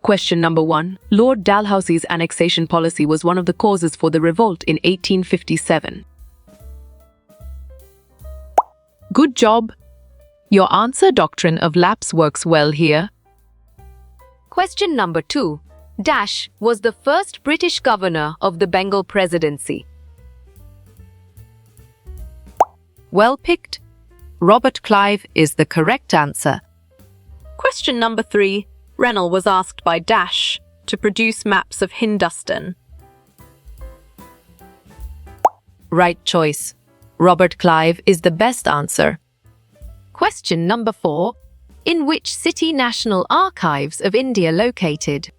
Question number 1. Lord Dalhousie's annexation policy was one of the causes for the revolt in 1857. Good job. Your answer doctrine of lapse works well here. Question number 2. Dash was the first British governor of the Bengal Presidency. Well picked. Robert Clive is the correct answer. Question number 3. Rennell was asked by Dash to produce maps of Hindustan. Right choice. Robert Clive is the best answer. Question number 4. In which city National Archives of India located?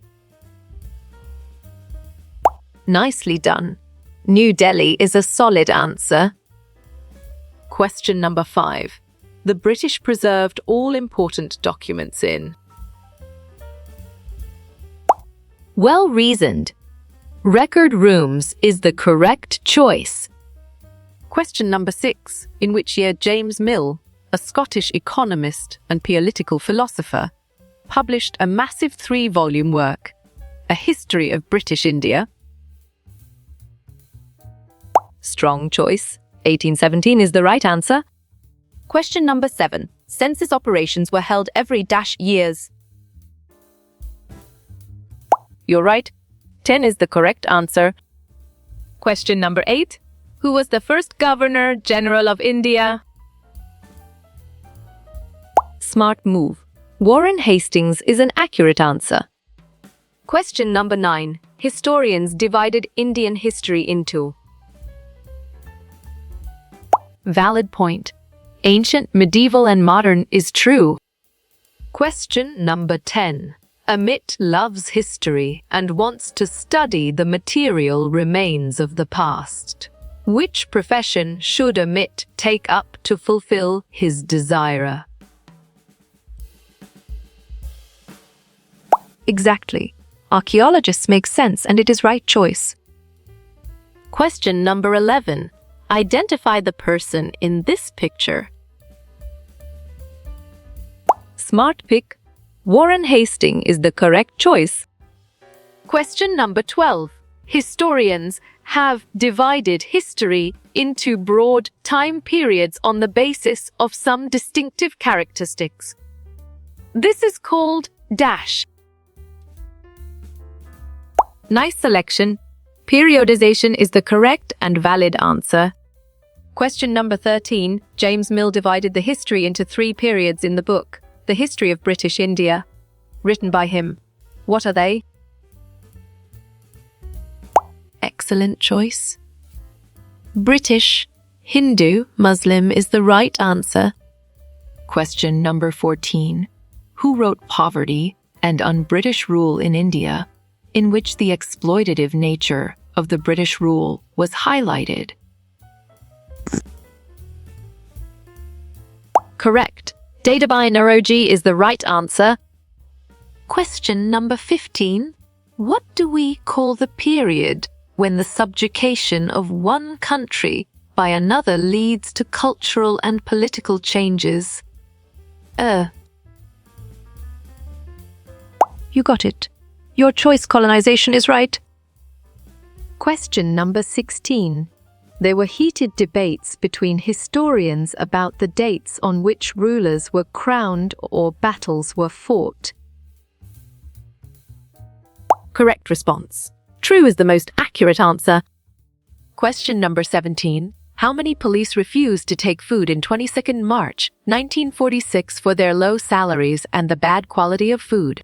Nicely done. New Delhi is a solid answer. Question number 5. The British preserved all important documents in. Well reasoned. Record rooms is the correct choice. Question number 6. In which year James Mill, a Scottish economist and political philosopher, published a massive 3-volume work, A History of British India? Strong choice. 1817 is the right answer. Question number 7. Census operations were held every -years. You're right. 10 is the correct answer. Question number 8. Who was the first Governor General of India? Smart move. Warren Hastings is an accurate answer. Question number 9. Historians divided Indian history into. Valid point. Ancient, medieval, and modern is true. Question number 10. Amit loves history and wants to study the material remains of the past. Which profession should Amit take up to fulfill his desire? Exactly. Archaeologists make sense and it is right choice. Question number 11. Identify the person in this picture. Smart pick. Warren Hastings is the correct choice. Question number 12. Historians have divided history into broad time periods on the basis of some distinctive characteristics. This is called dash. Nice selection. Periodization is the correct and valid answer. Question number 13. James Mill divided the history into 3 periods in the book, The History of British India, written by him. What are they? Excellent choice. British, Hindu, Muslim is the right answer. Question number 14. Who wrote Poverty and Un-British Rule in India, in which the exploitative nature of the British rule was highlighted? Correct. Dadabhai Naoroji is the right answer. Question number 15. What do we call the period when the subjugation of one country by another leads to cultural and political changes? You got it. Your choice colonization is right. Question number 16. There were heated debates between historians about the dates on which rulers were crowned or battles were fought. Correct response. True is the most accurate answer. Question number 17. How many police refused to take food in 22nd March, 1946 for their low salaries and the bad quality of food?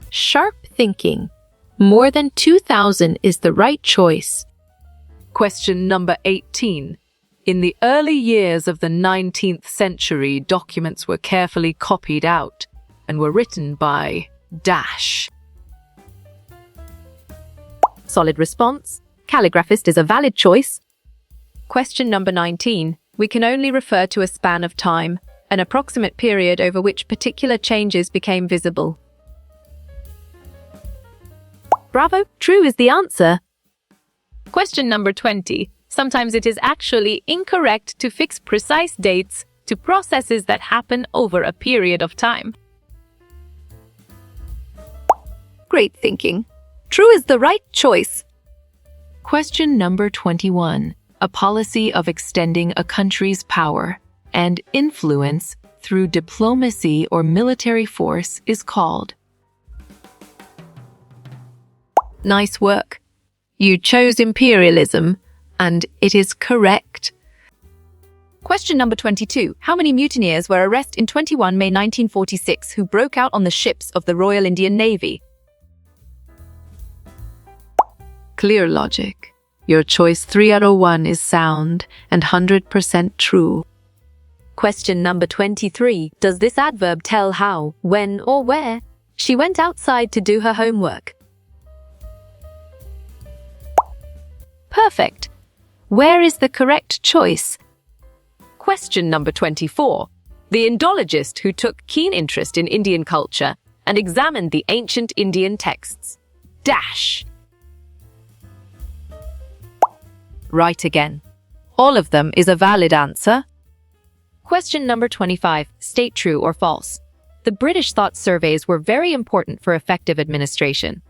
Sharp thinking. More than 2,000 is the right choice. Question number 18. In the early years of the 19th century, documents were carefully copied out and were written by dash. Solid response. Calligraphist is a valid choice. Question number 19. We can only refer to a span of time, an approximate period over which particular changes became visible. Bravo, true is the answer. Question number 20. Sometimes it is actually incorrect to fix precise dates to processes that happen over a period of time. Great thinking. True is the right choice. Question number 21. A policy of extending a country's power and influence through diplomacy or military force is called. Nice work. You chose imperialism, and it is correct. Question number 22. How many mutineers were arrested in 21 May 1946 who broke out on the ships of the Royal Indian Navy? Clear logic. Your choice 3 out of 1 is sound and 100% true. Question number 23. Does this adverb tell how, when, or where she went outside to do her homework? Perfect. Where is the correct choice? Question number 24. The Indologist who took keen interest in Indian culture and examined the ancient Indian texts. Dash. Right again. All of them is a valid answer. Question number 25. State true or false. The British thought surveys were very important for effective administration.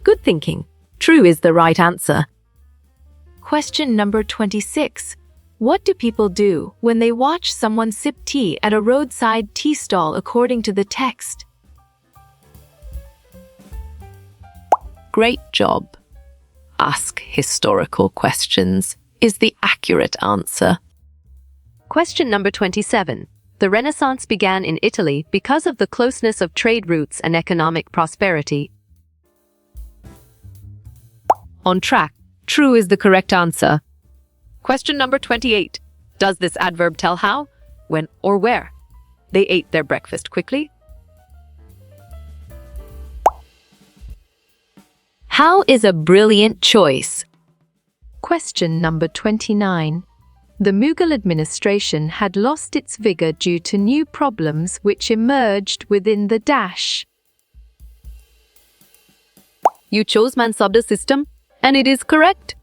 Good thinking. True is the right answer. Question number 26. What do people do when they watch someone sip tea at a roadside tea stall according to the text? Great job. Ask historical questions is the accurate answer. Question number 27. The Renaissance began in Italy because of the closeness of trade routes and economic prosperity. On track. True is the correct answer. Question number 28. Does this adverb tell how, when, or where they ate their breakfast quickly? How is a brilliant choice. Question number 29. The Mughal administration had lost its vigor due to new problems which emerged within the dash. You chose Mansabdar system, and it is correct.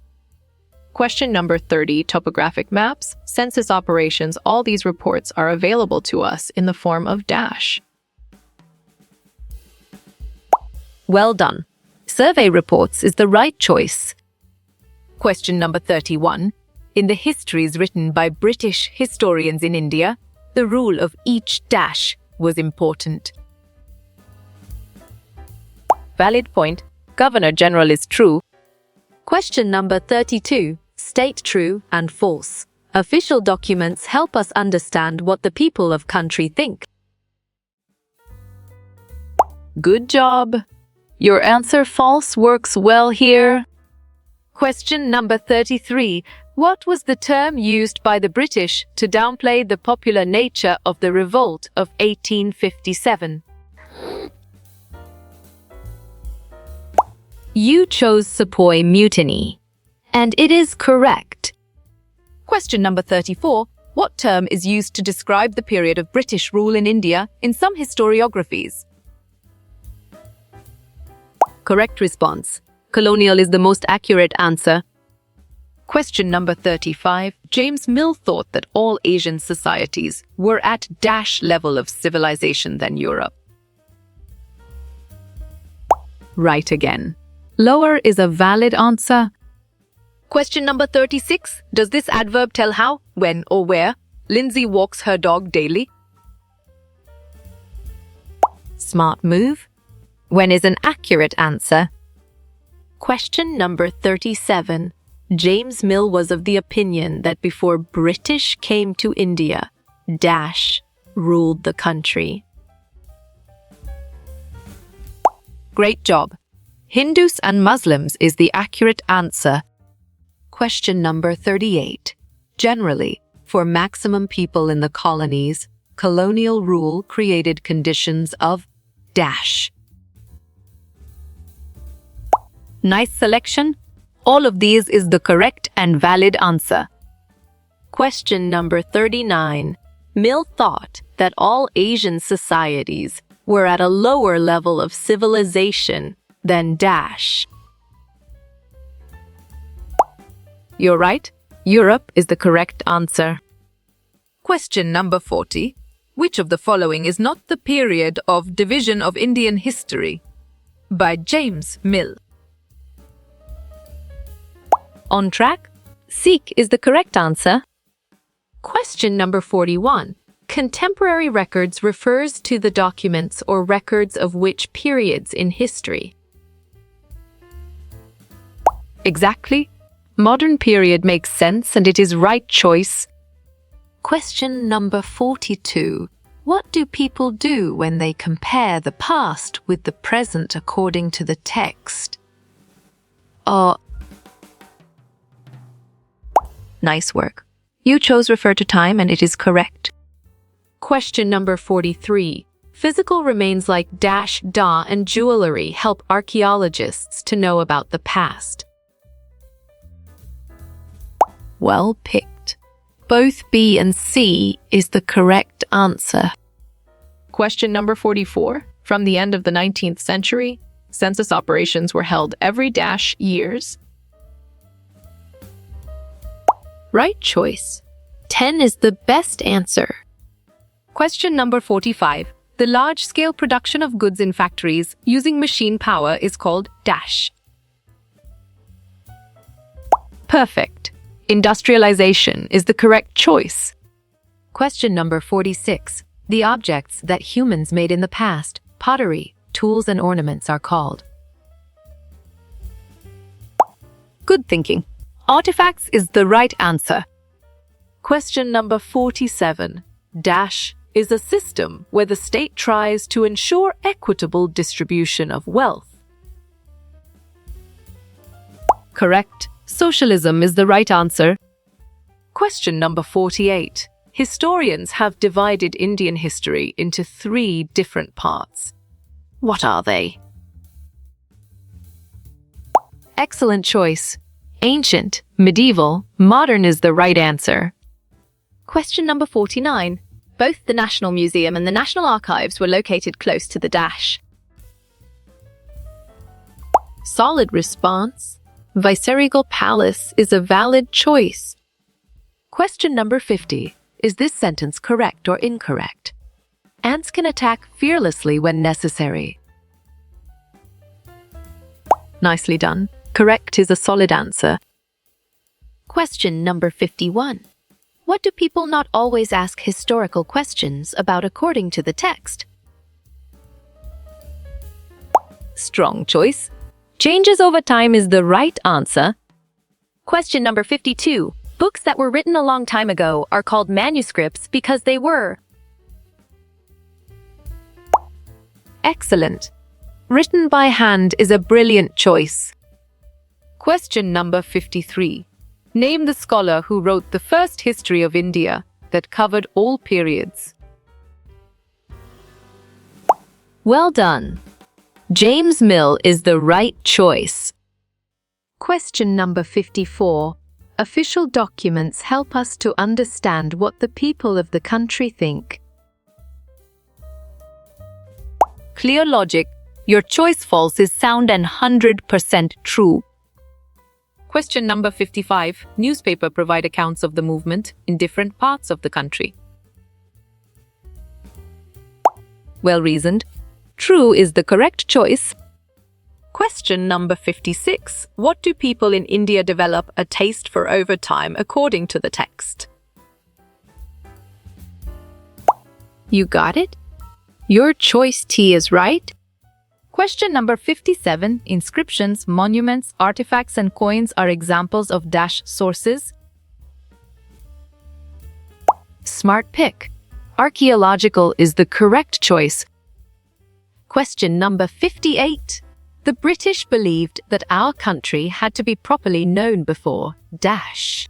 Question number 30. Topographic maps, census operations, all these reports are available to us in the form of dash. Well done. Survey reports is the right choice. Question number 31. In the histories written by British historians in India, the rule of each dash was important. Valid point. Governor General is true. Question number 32. State true and false. Official documents help us understand what the people of country think. Good job. Your answer false works well here. Question number 33. What was the term used by the British to downplay the popular nature of the revolt of 1857? You chose Sepoy Mutiny, and it is correct. Question number 34. What term is used to describe the period of British rule in India in some historiographies? Correct response. Colonial is the most accurate answer. Question number 35. James Mill thought that all Asian societies were at dash level of civilization than Europe. Right again. Lower is a valid answer. Question number 36. Does this adverb tell how, when, or where Lindsay walks her dog daily? Smart move. When is an accurate answer. Question number 37. James Mill was of the opinion that before British came to India, dash ruled the country. Great job. Hindus and Muslims is the accurate answer. Question number 38. Generally, for maximum people in the colonies, colonial rule created conditions of dash. Nice selection. All of these is the correct and valid answer. Question number 39. Mill thought that all Asian societies were at a lower level of civilization than dash. You're right. Europe is the correct answer. Question number 40. Which of the following is not the period of division of Indian history? By James Mill. On track? Sikh is the correct answer. Question number 41. Contemporary records refers to the documents or records of which periods in history? Exactly. Modern period makes sense and it is right choice. Question number 42. What do people do when they compare the past with the present according to the text? Nice work. You chose refer to time and it is correct. Question number 43. Physical remains like dash, da, and jewelry help archaeologists to know about the past. Well picked. Both B and C is the correct answer. Question number 44. From the end of the 19th century, census operations were held every dash years. Right choice. 10 is the best answer. Question number 45. The large-scale production of goods in factories using machine power is called dash. Perfect. Industrialization is the correct choice. Question number 46. The objects that humans made in the past, pottery, tools, and ornaments are called. Good thinking. Artifacts is the right answer. Question number 47. Dash is a system where the state tries to ensure equitable distribution of wealth. Correct. Socialism is the right answer. Question number 48. Historians have divided Indian history into 3 different parts. What are they? Excellent choice. Ancient, medieval, modern is the right answer. Question number 49. Both the National Museum and the National Archives were located close to the dash. Solid response. Viceregal Palace is a valid choice. Question number 50. Is this sentence correct or incorrect? Ants can attack fearlessly when necessary. Nicely done. Correct is a solid answer. Question number 51. What do people not always ask historical questions about according to the text? Strong choice. Changes over time is the right answer. Question number 52. Books that were written a long time ago are called manuscripts because they were. Excellent. Written by hand is a brilliant choice. Question number 53. Name the scholar who wrote the first history of India that covered all periods. Well done. James Mill is the right choice. Question number 54. Official documents help us to understand what the people of the country think. Clear logic. Your choice false is sound and 100% true. Question number 55. Newspaper provide accounts of the movement in different parts of the country. Well reasoned. True is the correct choice. Question number 56. What do people in India develop a taste for over time according to the text? You got it? Your choice T is right. Question number 57. Inscriptions, monuments, artifacts, and coins are examples of dash sources. Smart pick. Archaeological is the correct choice. Question number 58. The British believed that our country had to be properly known before dash.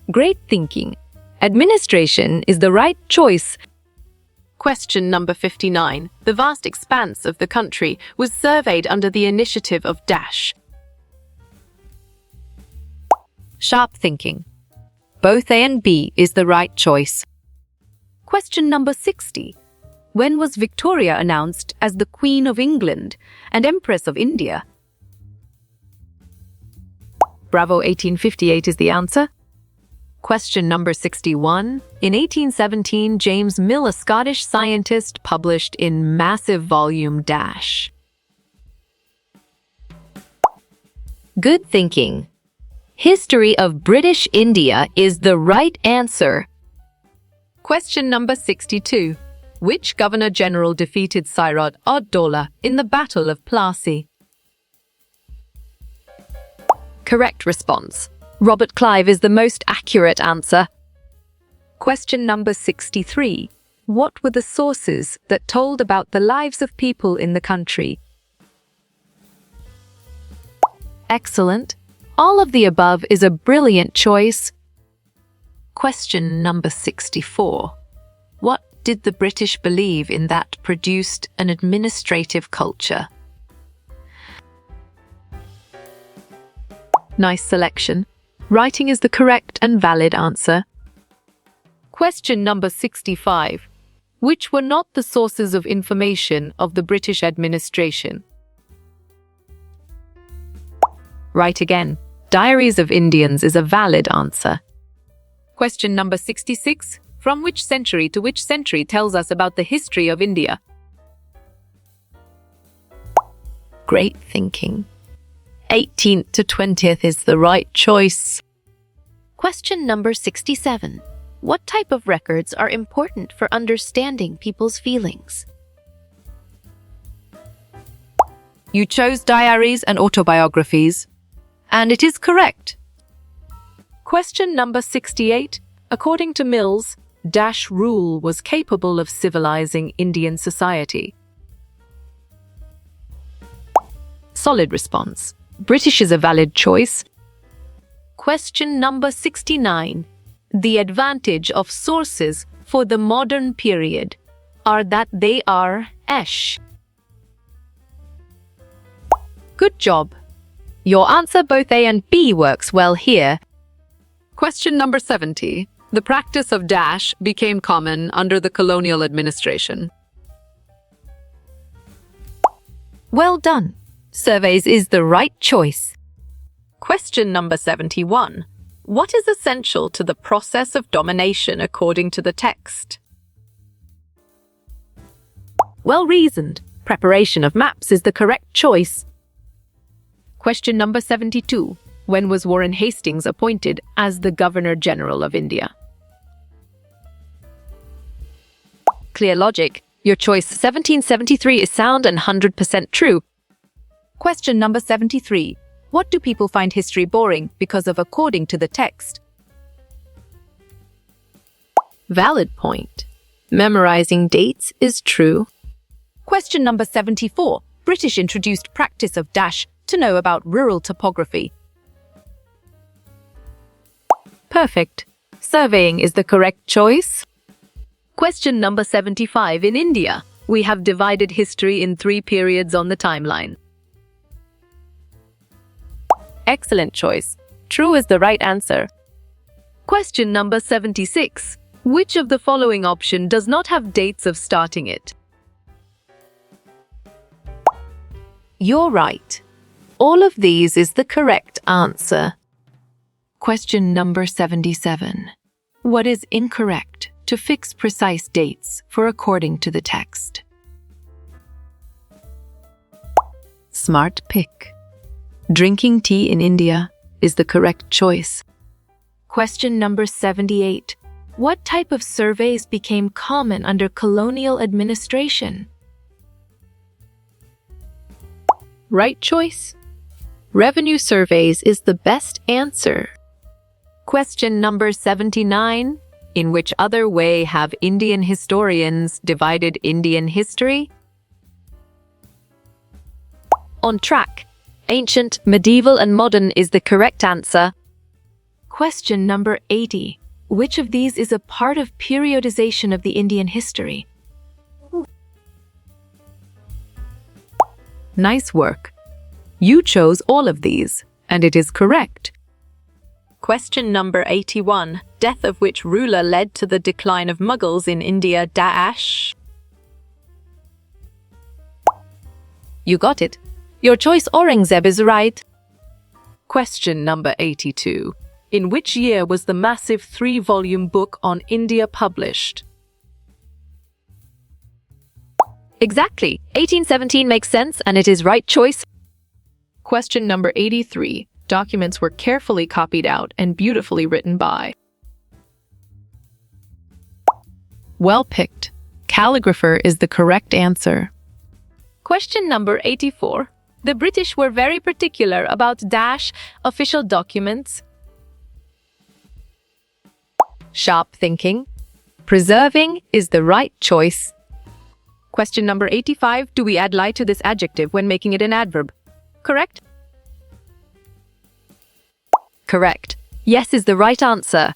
Great thinking. Administration is the right choice. Question number 59. The vast expanse of the country was surveyed under the initiative of dash. Sharp thinking. Both A and B is the right choice. Question number 60. When was Victoria announced as the Queen of England and Empress of India? Bravo, 1858 is the answer. Question number 61. In 1817, James Mill, a Scottish scientist, published in massive volume dash. Good thinking. History of British India is the right answer. Question number 62. Which Governor-General defeated Siraj ud-Daulah in the Battle of Plassey? Correct response. Robert Clive is the most accurate answer. Question number 63. What were the sources that told about the lives of people in the country? Excellent. All of the above is a brilliant choice. Question number 64. What did the British believe in that produced an administrative culture? Nice selection. Writing is the correct and valid answer. Question number 65. Which were not the sources of information of the British administration? Right again. Diaries of Indians is a valid answer. Question number 66. From which century to which century tells us about the history of India? Great thinking. 18th to 20th is the right choice. Question number 67. What type of records are important for understanding people's feelings? You chose diaries and autobiographies, and it is correct. Question number 68. According to Mills, dash rule was capable of civilizing Indian society. Solid response. British is a valid choice. Question number 69. The advantage of sources for the modern period are that they are esh. Good job. Your answer both A and B works well here. Question number 70. The practice of dash became common under the colonial administration. Well done. Surveys is the right choice. Question number 71. What is essential to the process of domination according to the text? Well reasoned. Preparation of maps is the correct choice. Question number 72. When was Warren Hastings appointed as the Governor-General of India? Clear logic. Your choice 1773 is sound and 100% true. Question number 73. What do people find history boring because of according to the text? Valid point. Memorizing dates is true. Question number 74. British introduced practice of dash to know about rural topography. Perfect. Surveying is the correct choice. Question number 75. In India, we have divided history in 3 periods on the timeline. Excellent choice. True is the right answer. Question number 76. Which of the following option does not have dates of starting it? You're right. All of these is the correct answer. Question number 77. What is incorrect to fix precise dates for according to the text? Smart pick. Drinking tea in India is the correct choice. Question number 78. What type of surveys became common under colonial administration? Right choice. Revenue surveys is the best answer. Question number 79. In which other way have Indian historians divided Indian history? On track. Ancient, medieval, and modern is the correct answer. Question number 80. Which of these is a part of periodization of the Indian history? Nice work. You chose all of these, and it is correct. Question number 81. Death of which ruler led to the decline of Mughals in India dash? You got it. Your choice Aurangzeb is right. Question number 82. In which year was the massive 3-volume book on India published? Exactly. 1817 makes sense, and it is right choice. Question number 83. Documents were carefully copied out and beautifully written by. Well picked. Calligrapher is the correct answer. Question number 84. The British were very particular about dash official documents. Sharp thinking. Preserving is the right choice. Question number 85. Do we add lie to this adjective when making it an adverb? Correct? Correct. Yes is the right answer.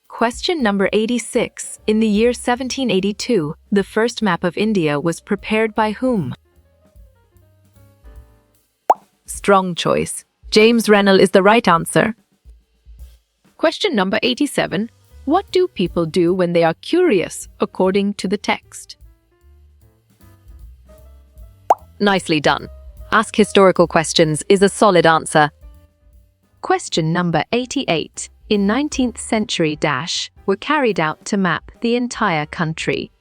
Question number 86. In the year 1782, the first map of India was prepared by whom? Strong choice. James Rennell is the right answer. Question number 87. What do people do when they are curious, according to the text? Nicely done. Ask historical questions is a solid answer. Question number 88. In 19th century dash were carried out to map the entire country.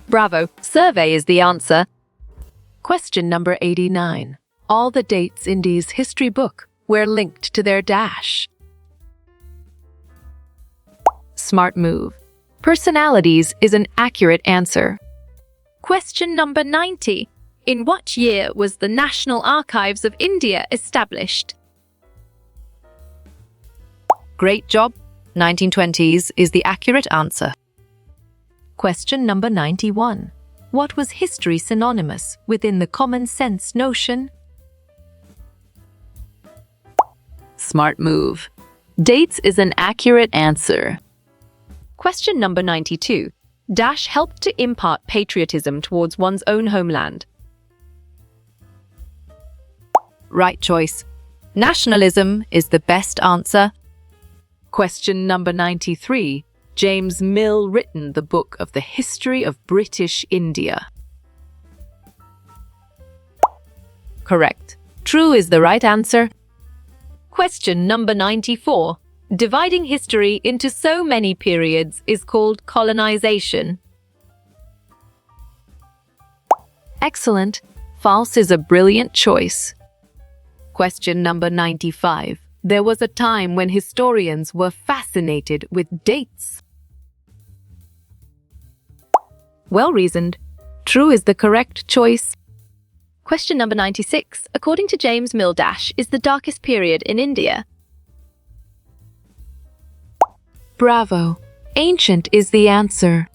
Bravo. Survey is the answer. Question number 89. All the dates in India's history book were linked to their dash. Smart move. Personalities is an accurate answer. Question number 90. In what year was the National Archives of India established? Great job. 1920s is the accurate answer. Question number 91. What was history synonymous within the common sense notion? Smart move. Dates is an accurate answer. Question number 92. Dash helped to impart patriotism towards one's own homeland. Right choice. Nationalism is the best answer. Question number 93. James Mill written the book of the history of British India. Correct. True is the right answer. Question number 94. Dividing history into so many periods is called colonization. Excellent. False is a brilliant choice. Question number 95. There was a time when historians were fascinated with dates. Well reasoned. True is the correct choice. Question number 96. According to James Mill, dash is the darkest period in India. Bravo. Ancient is the answer.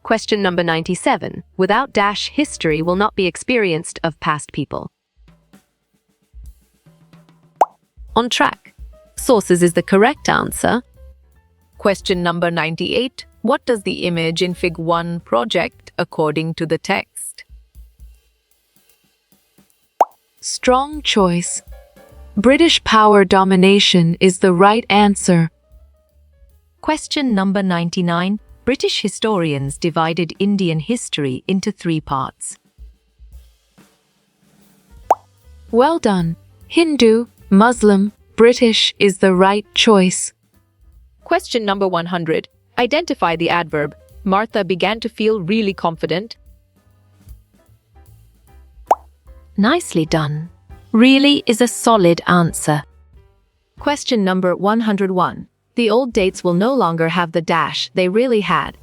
Question number 97. Without dash, history will not be experienced of past people. On track. Sources is the correct answer. Question number 98. What does the image in Fig 1 project according to the text? Strong choice. British power domination is the right answer. Question number 99. British historians divided Indian history into 3 parts. Well done. Hindu, Muslim, British is the right choice. Question number 100. Identify the adverb. Martha began to feel really confident. Nicely done. Really is a solid answer. Question number 101. The old dates will no longer have the dash they really had.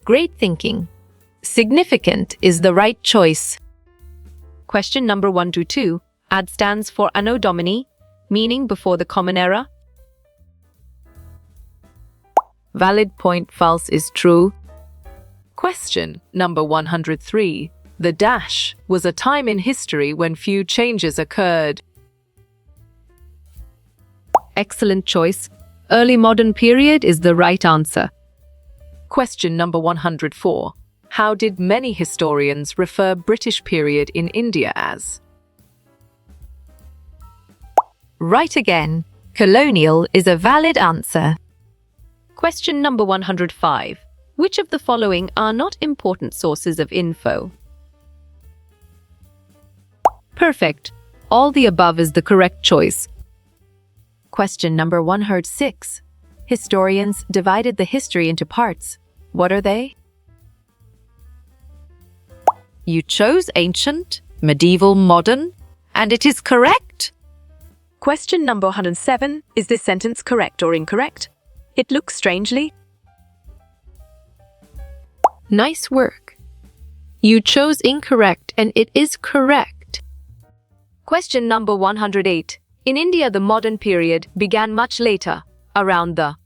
Great thinking. Significant is the right choice. Question number 122. Ad stands for Anno Domini, meaning before the Common Era. Valid point. False is true. Question number 103. The dash was a time in history when few changes occurred. Excellent choice. Early modern period is the right answer. Question number 104. How did many historians refer British period in India as? Right again. Colonial is a valid answer. Question number 105. Which of the following are not important sources of info? Perfect. All the above is the correct choice. Question number 106. Historians divided the history into parts. What are they? You chose ancient, medieval, modern, and it is correct. Question number 107. Is this sentence correct or incorrect? It looks strangely. Nice work. You chose incorrect and it is correct. Question number 108. In India, the modern period began much later, around the.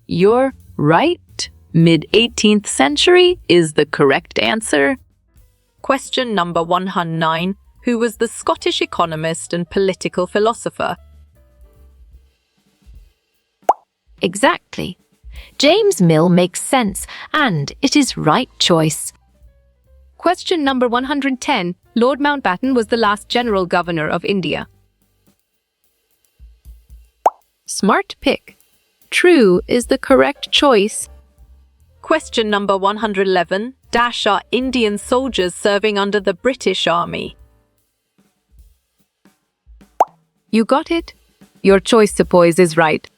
You're right. Mid-18th century is the correct answer. Question number 109. Who was the Scottish economist and political philosopher? Exactly. James Mill makes sense and it is right choice. Question number 110. Lord Mountbatten was the last general governor of India. Smart pick. True is the correct choice. Question number 111. Dash are Indian soldiers serving under the British Army. You got it. Your choice, Sepoys, is right.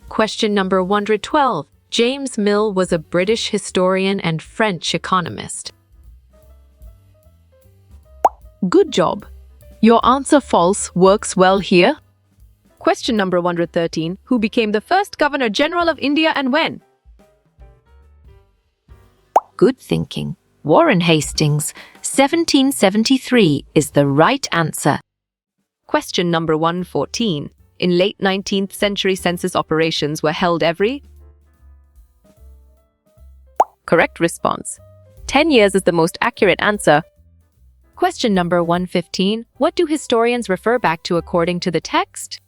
Question number 112. James Mill was a British historian and French economist. Good job. Your answer false works well here. Question number 113. Who became the first Governor General of India and when? Good thinking. Warren Hastings, 1773 is the right answer. Question number 114. In late 19th century census operations were held every. Correct response. 10 years is the most accurate answer. Question number 115. What do historians refer back to according to the text?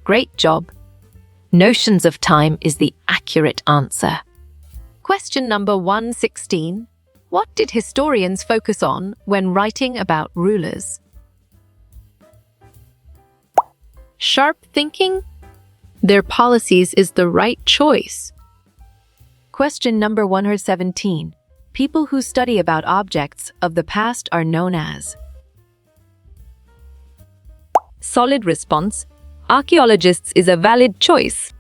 Great job. Notions of time is the accurate answer. Question number 116. What did historians focus on when writing about rulers? Sharp thinking? Their policies is the right choice. Question number 117. People who study about objects of the past are known as. Solid response. Archaeologists is a valid choice.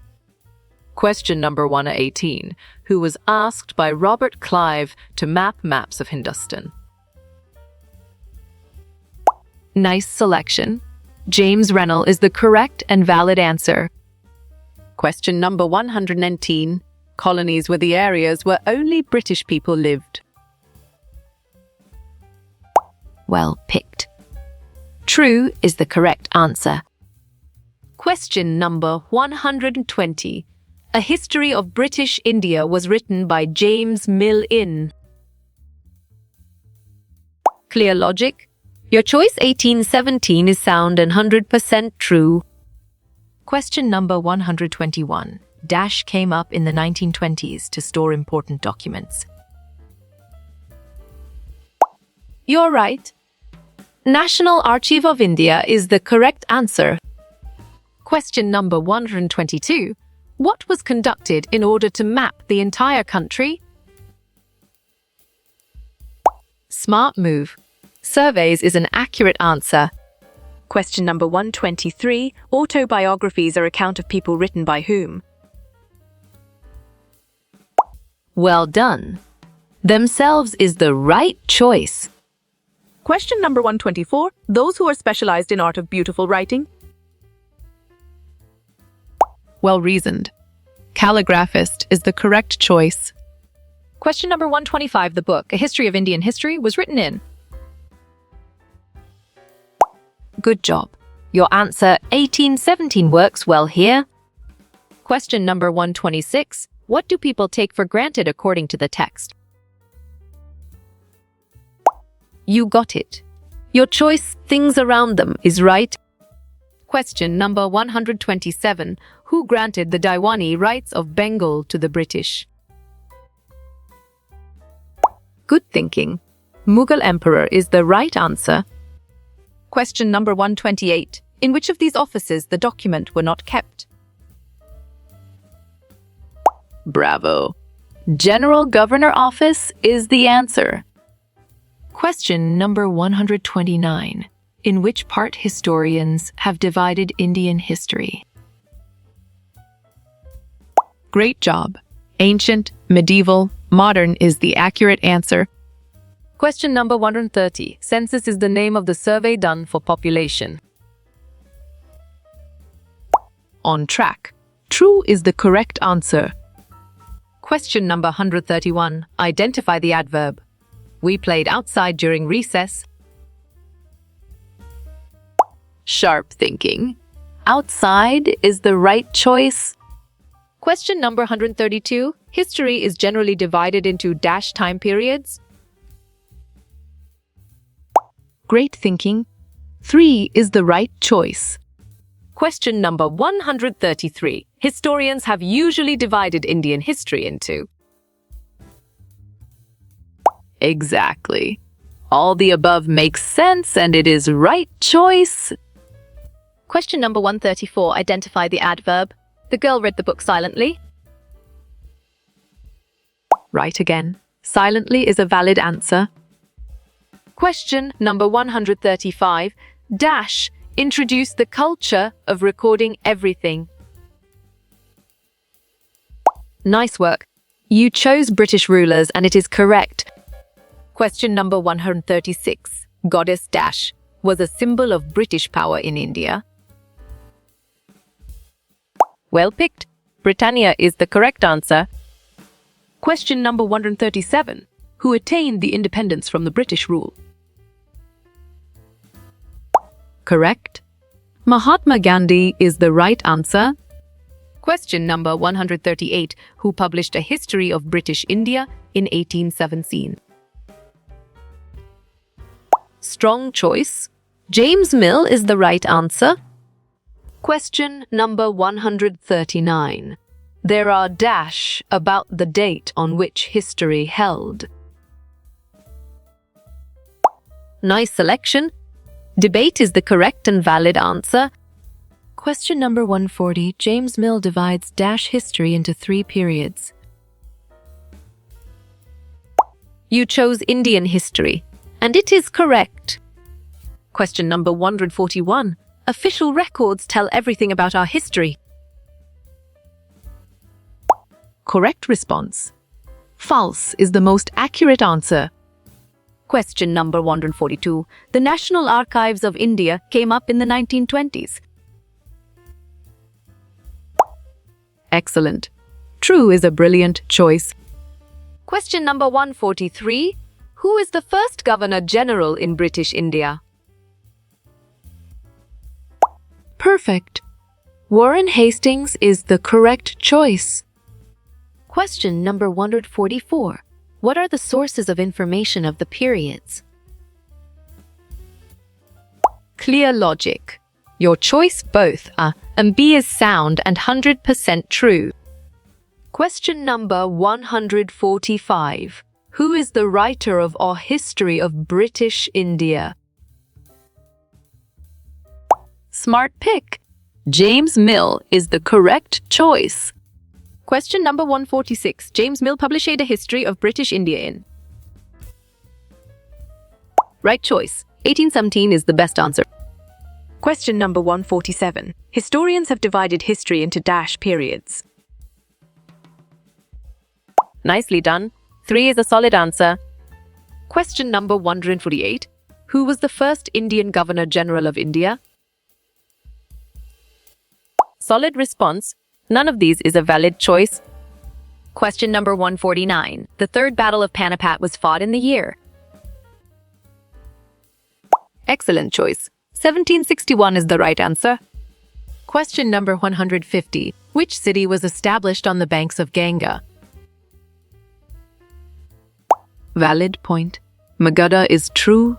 Question number 118. Who was asked by Robert Clive to map maps of Hindustan? Nice selection. James Rennell is the correct and valid answer. Question number 119. Colonies were the areas where only British people lived. Well picked. True is the correct answer. Question number 120. A History of British India was written by James Mill in. Clear logic. Your choice 1817 is sound and 100% true. Question number 121. Dash came up in the 1920s to store important documents. You're right. National Archive of India is the correct answer. Question number 122. What was conducted in order to map the entire country? Smart move. Surveys is an accurate answer. Question number 123. Autobiographies are account of people written by whom? Well done. Themselves is the right choice. Question number 124. Those who are specialized in art of beautiful writing? Well reasoned. Calligraphist is the correct choice. Question number 125. The book, A History of Indian History, was written in. Good job. Your answer 1817 works well here. Question number 126. What do people take for granted according to the text? You got it. Your choice, things around them, is right. Question number 127. Who granted the Diwanee rights of Bengal to the British? Good thinking. Mughal Emperor is the right answer. Question number 128. In which of these offices the document were not kept? Bravo. General Governor Office is the answer. Question number 129. In which part historians have divided Indian history? Great job. Ancient, medieval, modern is the accurate answer. Question number 130. Census is the name of the survey done for population. On track. True is the correct answer. Question number 131. Identify the adverb. We played outside during recess. Sharp thinking. Outside is the right choice. Question number 132. History is generally divided into dash time periods. Great thinking. 3 is the right choice. Question number 133. Historians have usually divided Indian history into. Exactly. All the above makes sense and it is right choice. Question number 134. Identify the adverb. The girl read the book silently. Right again. Silently is a valid answer. Question number 135. Dash introduce the culture of recording everything. Nice work. You chose British rulers and it is correct. Question number 136. Goddess Dash was a symbol of British power in India. Well picked. Britannia is the correct answer. Question number 137. Who attained the independence from the British rule? Correct. Mahatma Gandhi is the right answer. Question number 138. Who published a history of British India in 1817? Strong choice. James Mill is the right answer. Question number 139. There are dash about the date on which history held. Nice selection. Debate is the correct and valid answer. Question number 140. James Mill divides dash history into 3 periods. You chose Indian history, and it is correct. Question number 141. Official records tell everything about our history. Correct response. False is the most accurate answer. Question number 142. The National Archives of India came up in the 1920s. Excellent. True is a brilliant choice. Question number 143. Who is the first Governor General in British India? Perfect. Warren Hastings is the correct choice. Question number 144. What are the sources of information of the periods? Clear logic. Your choice both are and B is sound and 100% true. Question number 145. Who is the writer of our history of British India? Smart pick. James Mill is the correct choice. Question number 146. James Mill published a history of British India in. Right choice. 1817 is the best answer. Question number 147. Historians have divided history into dash periods. Nicely done. 3 is a solid answer. Question number 148. Who was the first Indian Governor General of India? Solid response. None of these is a valid choice. Question number 149. The Third Battle of Panipat was fought in the year. Excellent choice. 1761 is the right answer. Question number 150. Which city was established on the banks of Ganga? Valid point. Magadha is true.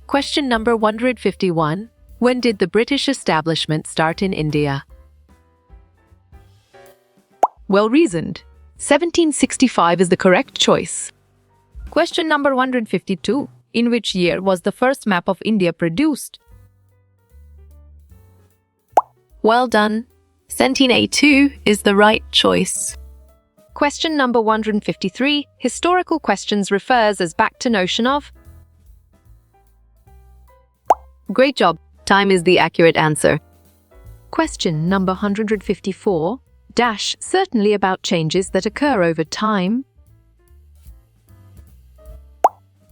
Question number 151. When did the British establishment start in India? Well reasoned. 1765 is the correct choice. Question number 152. In which year was the first map of India produced? Well done. 1782 is the right choice. Question number 153. Historical questions refers us back to notion of. Great job. Time is the accurate answer. Question number 154. Dash certainly about changes that occur over time.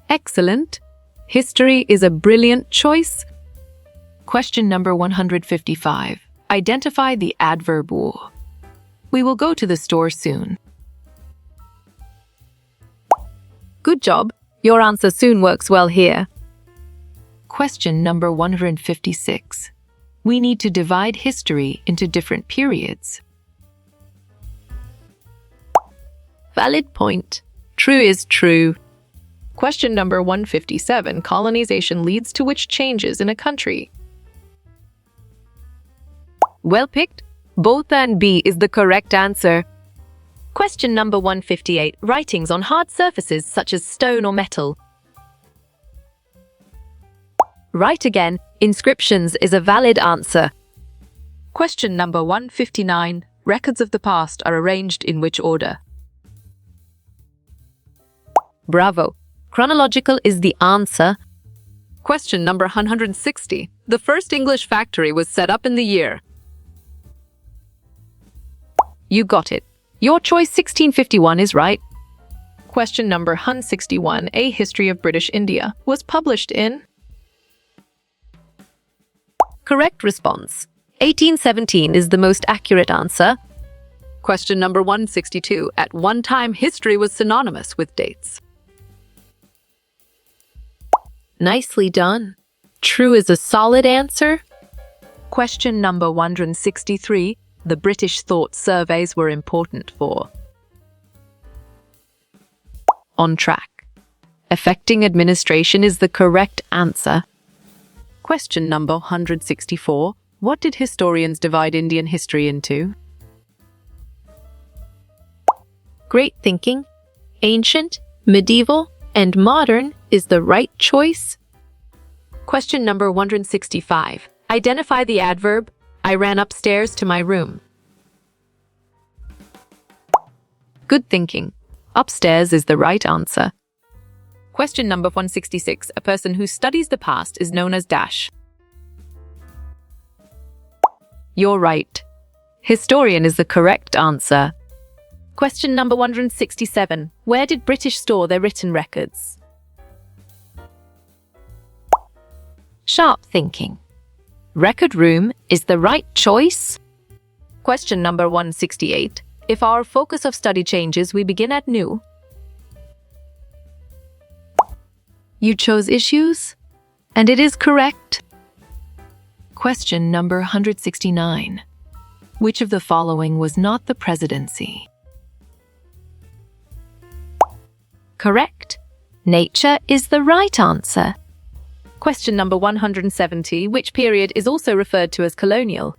Excellent. History is a brilliant choice. Question number 155. Identify the adverb war. We will go to the store soon. Good job. Your answer soon works well here. Question number 156. We need to divide history into different periods. Valid point. True is true. Question number 157. Colonization leads to which changes in a country? Well picked. Both and B is the correct answer. Question number 158. Writings on hard surfaces such as stone or metal. Right again. Inscriptions is a valid answer. Question number 159. Records of the past are arranged in which order? Bravo. Chronological is the answer. Question number 160. The first English factory was set up in the year. You got it. Your choice 1651 is right. Question number 161. A History of British India was published in. Correct response. 1817 is the most accurate answer. Question number 162. At one time, history was synonymous with dates. Nicely done. True is a solid answer. Question number 163. The British thought surveys were important for. On track. Affecting administration is the correct answer. Question number 164. What did historians divide Indian history into? Great thinking. Ancient, medieval, and modern is the right choice. Question number 165. Identify the adverb, I ran upstairs to my room. Good thinking. Upstairs is the right answer. Question number 166. A person who studies the past is known as dash. You're right. Historian is the correct answer. Question number 167. Where did British store their written records? Sharp thinking. Record room is the right choice. Question number 168. If our focus of study changes, we begin at new. You chose issues, and it is correct. Question number 169. Which of the following was not the presidency? Correct. Nature is the right answer. Question number 170. Which period is also referred to as colonial?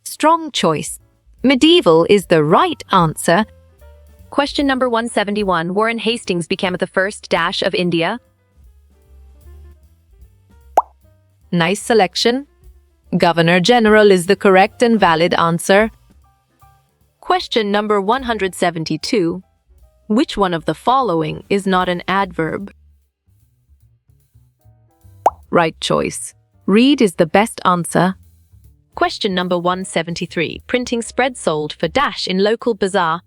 Strong choice. Medieval is the right answer. Question number 171. Warren Hastings became the first dash of India. Nice selection. Governor General is the correct and valid answer. Question number 172. Which one of the following is not an adverb? Right choice. Read is the best answer. Question number 173. Printing spread sold for dash in local bazaar.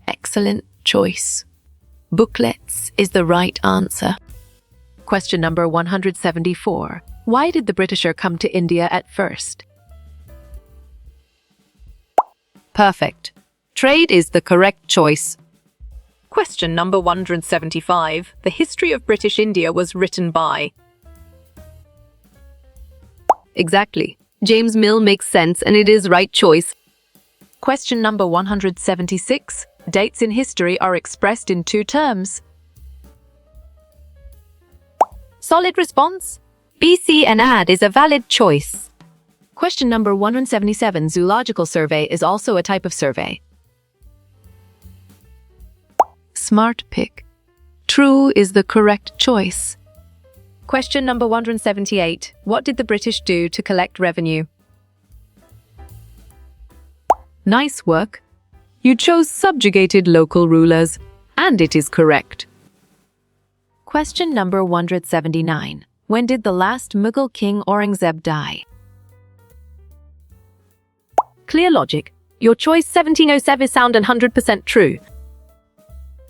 Excellent choice. Booklets is the right answer. Question number 174. Why did the Britisher come to India at first? Perfect. Trade is the correct choice. Question number 175. The history of British India was written by. Exactly. James Mill makes sense and it is right choice. Question number 176. Dates in history are expressed in two terms. Solid response. BC and AD is a valid choice. Question number 177. Zoological survey is also a type of survey. Smart pick. True is the correct choice. Question number 178. What did the British do to collect revenue? Nice work. You chose subjugated local rulers, and it is correct. Question number 179. When did the last Mughal king Aurangzeb die? Clear logic. Your choice 1707 is sound and 100% true.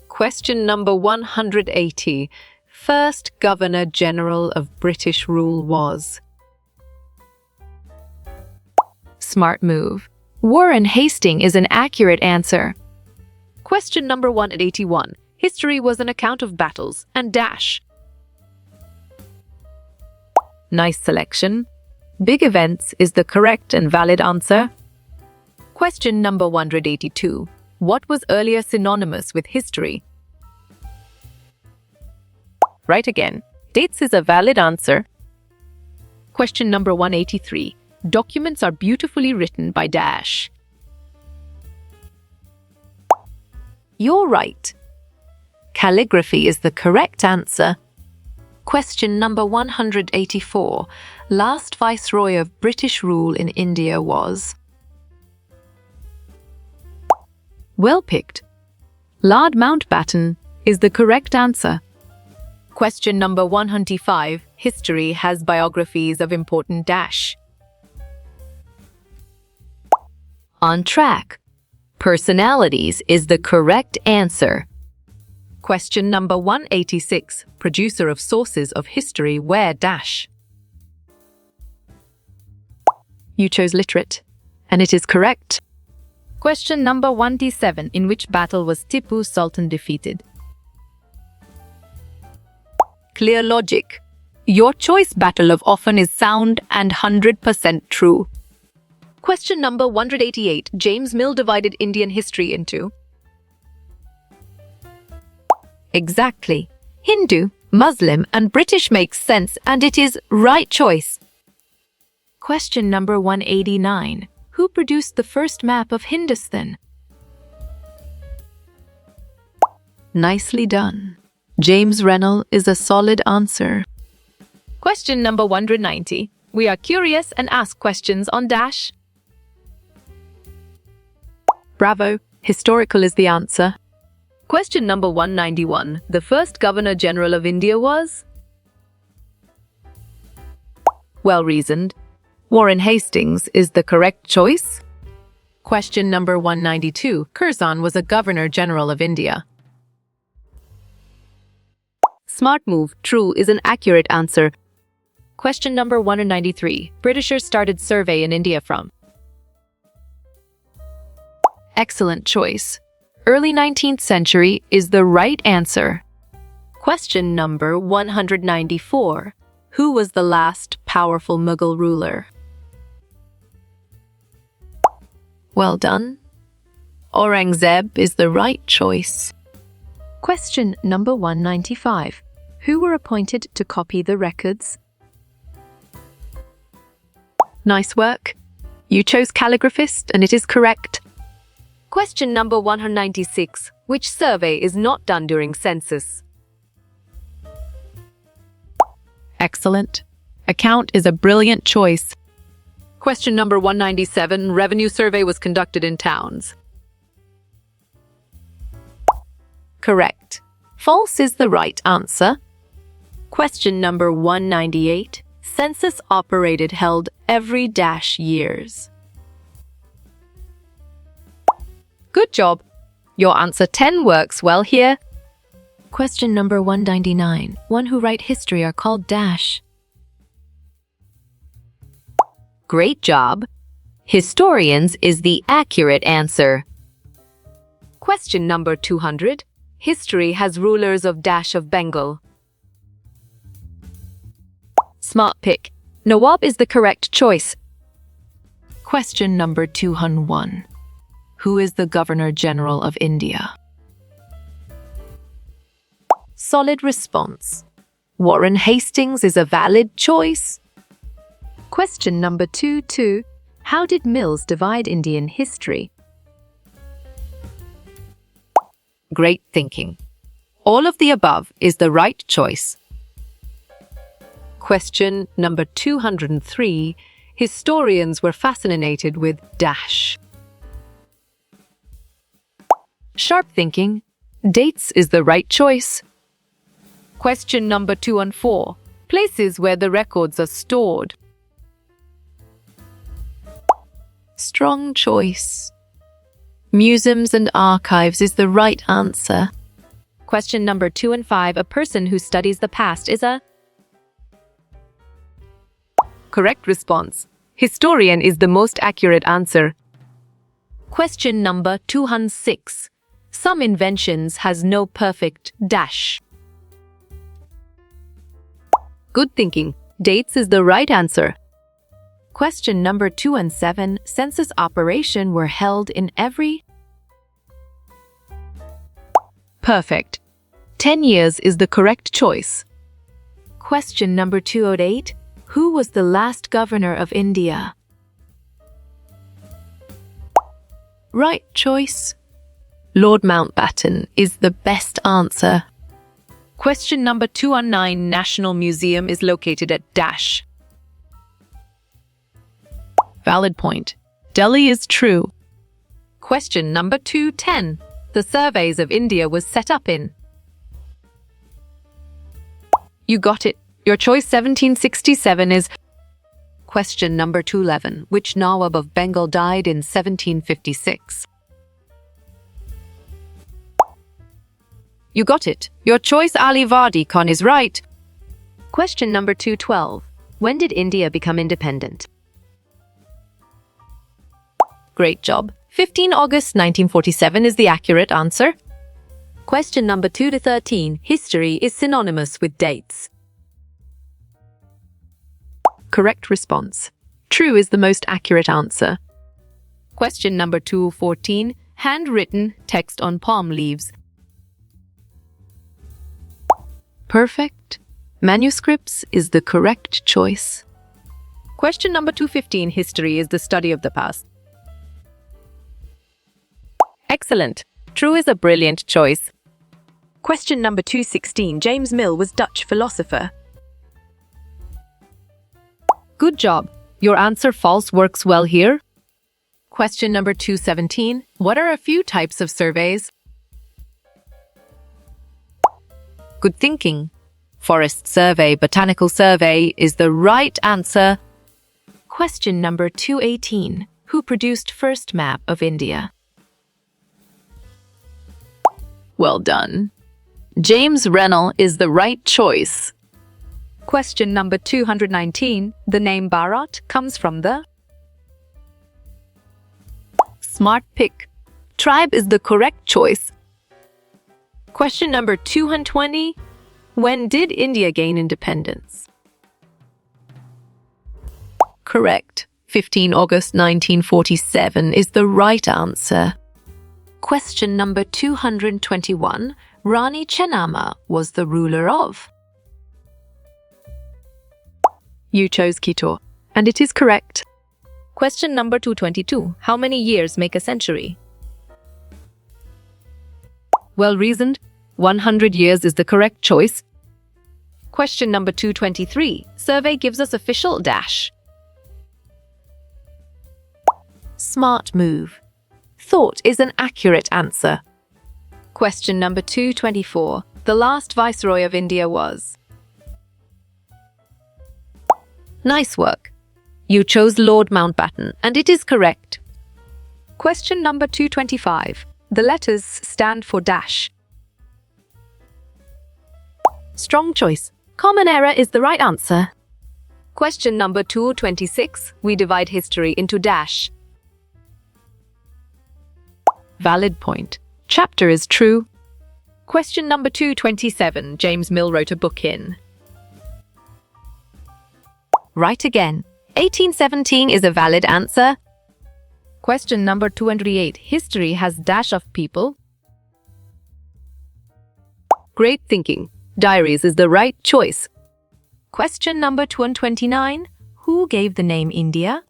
Question number 180. First Governor General of British rule was. Smart move. Warren Hastings is an accurate answer. Question number 181. History was an account of battles and dash. Nice selection. Big events is the correct and valid answer. Question number 182. What was earlier synonymous with history? Right again. Dates is a valid answer. Question number 183. Documents are beautifully written by dash. You're right. Calligraphy is the correct answer. Question number 184. Last Viceroy of British rule in India was. Well picked. Lord Mountbatten is the correct answer. Question number 105. History has biographies of important dash. On track. Personalities is the correct answer. Question number 186. Producer of sources of history where dash. You chose literate, and it is correct. Question number 187. In which battle was Tipu Sultan defeated? Clear logic. Your choice Battle of Often is sound and 100% true. Question number 188. James Mill divided Indian history into. Exactly. Hindu, Muslim, and British makes sense, and it is right choice. Question number 189. Who produced the first map of Hindustan? Nicely done. James Rennell is a solid answer. Question number 190. We are curious and ask questions on dash. Bravo. Historical is the answer. Question number 191. The first Governor General of India was? Well reasoned. Warren Hastings is the correct choice. Question number 192. Curzon was a Governor General of India. Smart move. True is an accurate answer. Question number 193. Britishers started survey in India from. Excellent choice. Early 19th century is the right answer. Question number 194. Who was the last powerful Mughal ruler? Well done. Aurangzeb is the right choice. Question number 195. Who were appointed to copy the records? Nice work. You chose calligraphist, and it is correct. Question number 196. Which survey is not done during census? Excellent. Account is a brilliant choice. Question number 197. Revenue survey was conducted in towns. Correct. False is the right answer. Question number 198. Census operated held every dash years. Good job. Your answer 10 works well here. Question number 199. One who write history are called dash. Great job. Historians is the accurate answer. Question number 200. History has rulers of dash of Bengal. Smart pick. Nawab is the correct choice. Question number 201. Who is the Governor General of India? Solid response. Warren Hastings is a valid choice. Question number 22. How did Mills divide Indian history? Great thinking. All of the above is the right choice. Question number 203. Historians were fascinated with dash. Sharp thinking. Dates is the right choice. Question number 2 and 4. Places where the records are stored. Strong choice. Museums and archives is the right answer. Question number 2 and 5. A person who studies the past is a Correct response. Historian is the most accurate answer. Question number 206. Some inventions has no perfect dash. Good thinking. Dates is the right answer. Question number 2 and 7. Census operation were held in every Perfect. 10 years is the correct choice. Question number 208. Who was the last governor of India? Right choice. Lord Mountbatten is the best answer. Question number 219. National Museum is located at dash. Valid point. Delhi is true. Question number 210. The surveys of India was set up in. You got it. Your choice 1767 is. Question number 211. Which Nawab of Bengal died in 1756? You got it. Your choice Ali Vardi Khan is right. Question number 212. When did India become independent? Great job. 15 August 1947 is the accurate answer. Question number 2 to 13. History is synonymous with dates. Correct response. True is the most accurate answer. Question number 214. Handwritten text on palm leaves. Perfect. Manuscripts is the correct choice. Question number 215. History is the study of the past. Excellent. True is a brilliant choice. Question number 216. James Mill was Dutch philosopher. Good job. Your answer false works well here. Question number 217. What are a few types of surveys? Good thinking. Forest survey, botanical survey is the right answer. Question number 218. Who produced first map of India? Well done. James Rennell is the right choice. Question number 219. The name Bharat comes from the Smart pick. Tribe is the correct choice. Question number 220. When did India gain independence? Correct. 15 August 1947 is the right answer. Question number 221. Rani Chennamma was the ruler of. You chose Kittur, and it is correct. Question number 222. How many years make a century? Well reasoned. 100 years is the correct choice. Question number 223. Survey gives us official dash. Smart move. Thought is an accurate answer. Question number 224. The last Viceroy of India was. Nice work. You chose Lord Mountbatten, and it is correct. Question number 225. The letters stand for dash. Strong choice. Common error is the right answer. Question number 226. We divide history into dash. Valid point. Chapter is true. Question number 227. James Mill wrote a book in. Right again. 1817 is a valid answer. Question number 228. History has dash of people. Great thinking. Diaries is the right choice. Question number 229. Who gave the name India?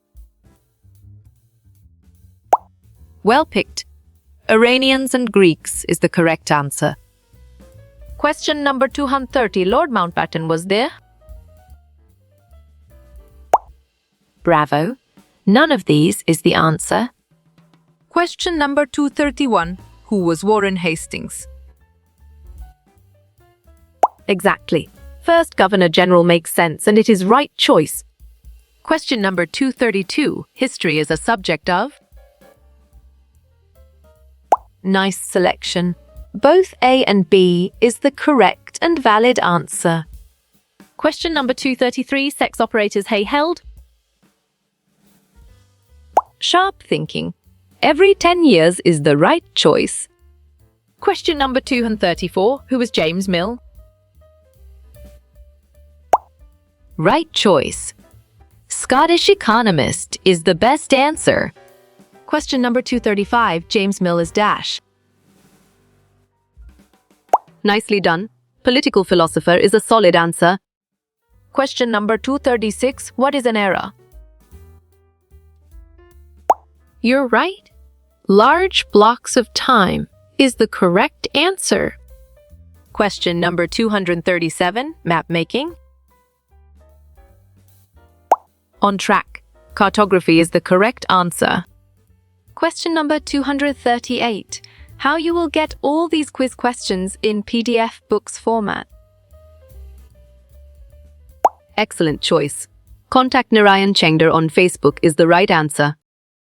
Well picked. Iranians and Greeks is the correct answer. Question number 230. Lord Mountbatten was there? Bravo. None of these is the answer. Question number 231. Who was Warren Hastings? Exactly. First Governor General makes sense, and it is right choice. Question number 232. History is a subject of? Nice selection. Both A and B is the correct and valid answer. Question number 233. Sex operators Hay held. Sharp thinking. Every 10 years is the right choice. Question number 234. Who was James Mill? Right choice. Scottish economist is the best answer. Question number 235. James Mill is dash. Nicely done. Political philosopher is a solid answer. Question number 236. What is an era? You're right. Large blocks of time is the correct answer. Question number 237. Map making. On track. Cartography is the correct answer. Question number 238. How you will get all these quiz questions in PDF books format. Excellent choice. Contact Narayan Chengder on Facebook is the right answer.